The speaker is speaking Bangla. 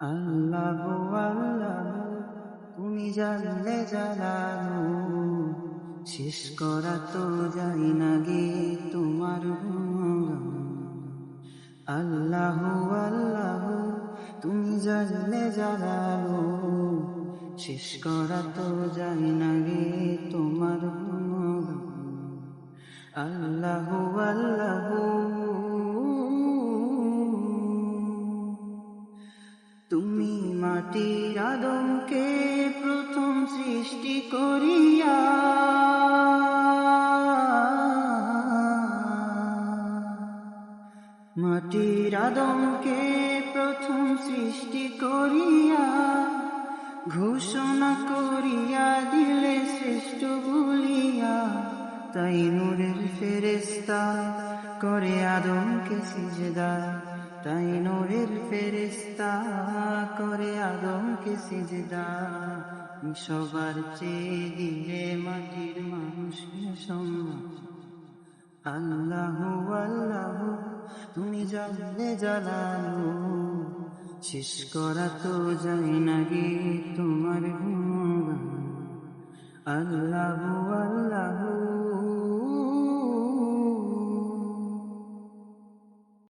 আল্লাহ আল্লাহ তুমি জানলে জালালু, শেষ করা তো যায় না গে তোমার গুণগান। আল্লাহ আল্লাহ তুমি জানলে জালালু, শেষ করা তো যায় না গে তোমার গুণগান। আল্লাহ আল্লাহ তুমি মাটির আদমকে প্রথম সৃষ্টি করিয়া মাটির আদমকে প্রথম সৃষ্টি করিয়া ঘোষণা করিয়া দিলে শ্রেষ্ঠ বলিয়া, তাই নূরের ফেরেশতা করে আদমকে সিজদা, তাই নূরের ফেরেশতা করে আদমকে সিজদা। সবার চেয়ে দিলে মাটির মানুষকে সম্মান। আল্লাহ আল্লাহ তুমি জানলে জালালু, শেষ করা তো যায় না গে তোমার গুণগান। আল্লাহ আল্লাহ